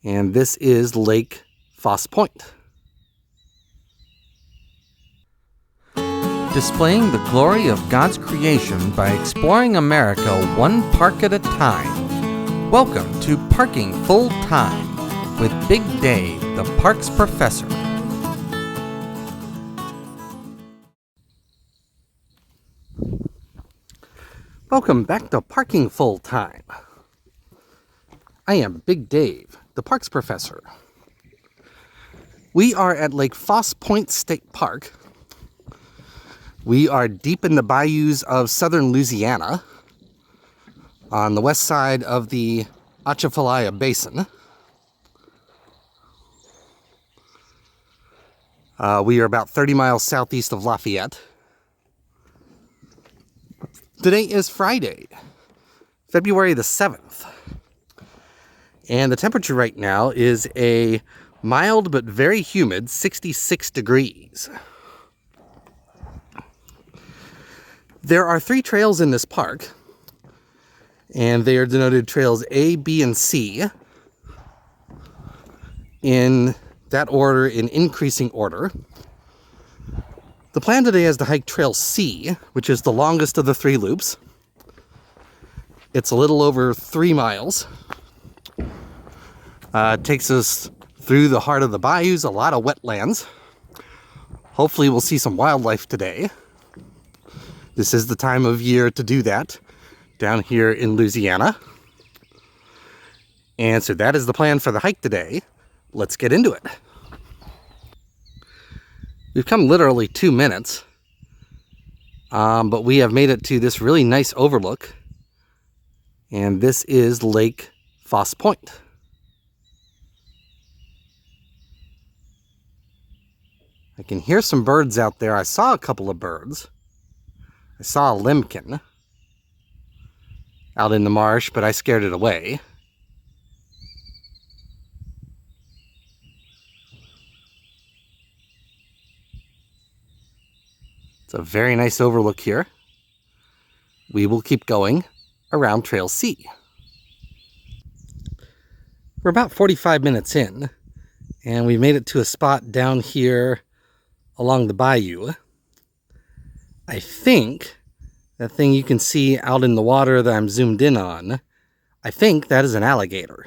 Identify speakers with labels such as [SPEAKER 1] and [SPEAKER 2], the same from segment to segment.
[SPEAKER 1] And this is Lake Fausse Pointe. Displaying the glory of God's creation by exploring America one park at a time. Welcome to Parking Full Time with Big Dave, the parks professor. Welcome back to Parking Full Time. I am Big Dave, the parks professor. We are at Lake Fausse Pointe State Park. We are deep in the bayous of southern Louisiana on the west side of the Atchafalaya Basin. We are about 30 miles southeast of Lafayette. Today is Friday, February the 7th. And the temperature right now is a mild but very humid 66 degrees. There are 3 trails in this park, and they are denoted trails A, B, and C in that order, in increasing order. The plan today is to hike Trail C, which is the longest of the 3 loops. It's a little over 3 miles. It takes us through the heart of the bayous, a lot of wetlands. Hopefully we'll see some wildlife today. This is the time of year to do that down here in Louisiana. And so that is the plan for the hike today. Let's get into it. We've come literally 2 minutes, but we have made it to this really nice overlook. And this is Lake Fausse Pointe. I can hear some birds out there. I saw a couple of birds. I saw a limpkin out in the marsh, but I scared it away. It's a very nice overlook here. We will keep going around Trail C. We're about 45 minutes in, and we made it to a spot down here along the bayou. I think that thing you can see out in the water that I'm zoomed in on, I think that is an alligator.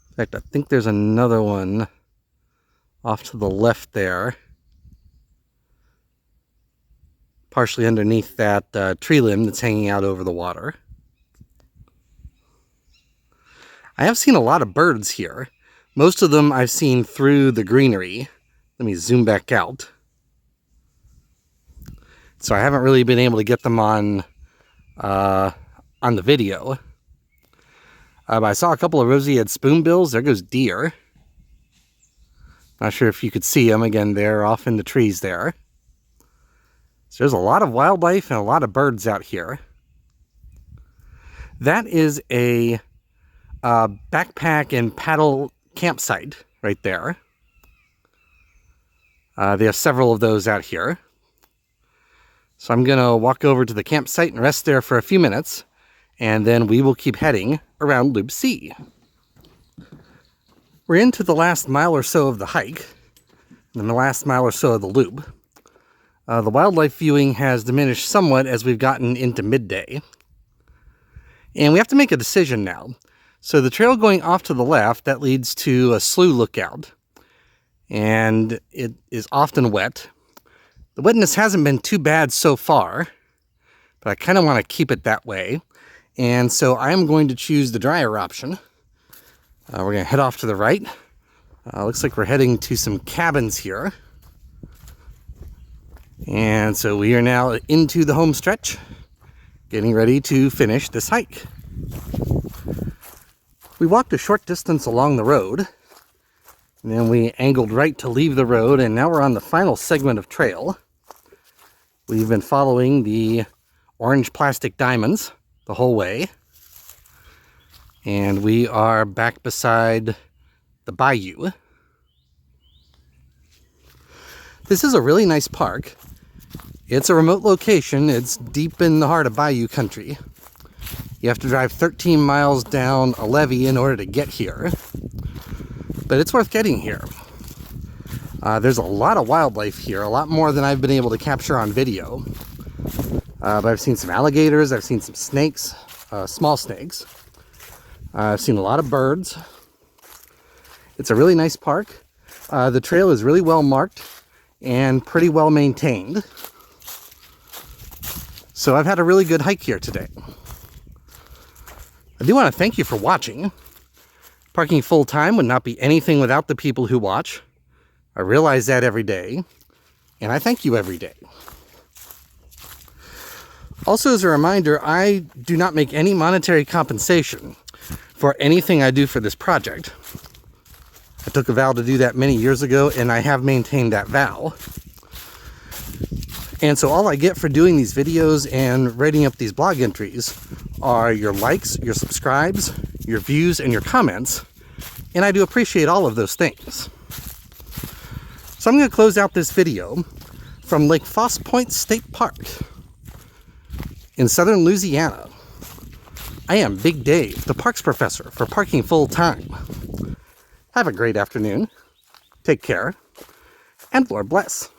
[SPEAKER 1] In fact, I think there's another one off to the left there, partially underneath that tree limb that's hanging out over the water. I have seen a lot of birds here. Most of them I've seen through the greenery. Let me zoom back out. So I haven't really been able to get them on the video. I saw a couple of roseate spoonbills. There goes deer. Not sure if you could see them. Again, they're off in the trees there. So there's a lot of wildlife and a lot of birds out here. That is a backpack and paddle campsite right there. They have several of those out here. So I'm going to walk over to the campsite and rest there for a few minutes, and then we will keep heading around Loop C. We're into the last mile or so of the hike, and the last mile or so of the loop. The wildlife viewing has diminished somewhat as we've gotten into midday. And we have to make a decision now. So the trail going off to the left, that leads to a slough lookout. And it is often wet. The wetness hasn't been too bad so far, but I kind of want to keep it that way. And so I am going to choose the drier option. We're going to head off to the right. Looks like we're heading to some cabins here. And so we are now into the home stretch, getting ready to finish this hike. We walked a short distance along the road, and then we angled right to leave the road, and now we're on the final segment of trail. We've been following the orange plastic diamonds the whole way, and we are back beside the bayou. This is a really nice park. It's a remote location. It's deep in the heart of bayou country. You have to drive 13 miles down a levee in order to get here. But it's worth getting here. There's a lot of wildlife here, a lot more than I've been able to capture on video. But I've seen some alligators, I've seen some snakes, small snakes. I've seen a lot of birds. It's a really nice park. The trail is really well marked and pretty well maintained. So I've had a really good hike here today. I do want to thank you for watching. Parking full time would not be anything without the people who watch. I realize that every day, and I thank you every day. Also, as a reminder, I do not make any monetary compensation for anything I do for this project. I took a vow to do that many years ago, and I have maintained that vow. And so all I get for doing these videos and writing up these blog entries are your likes, your subscribes, your views, and your comments. And I do appreciate all of those things. So I'm going to close out this video from Lake Fausse Pointe State Park in southern Louisiana. I am Big Dave, the parks professor for parking full time. Have a great afternoon. Take care, and Lord bless.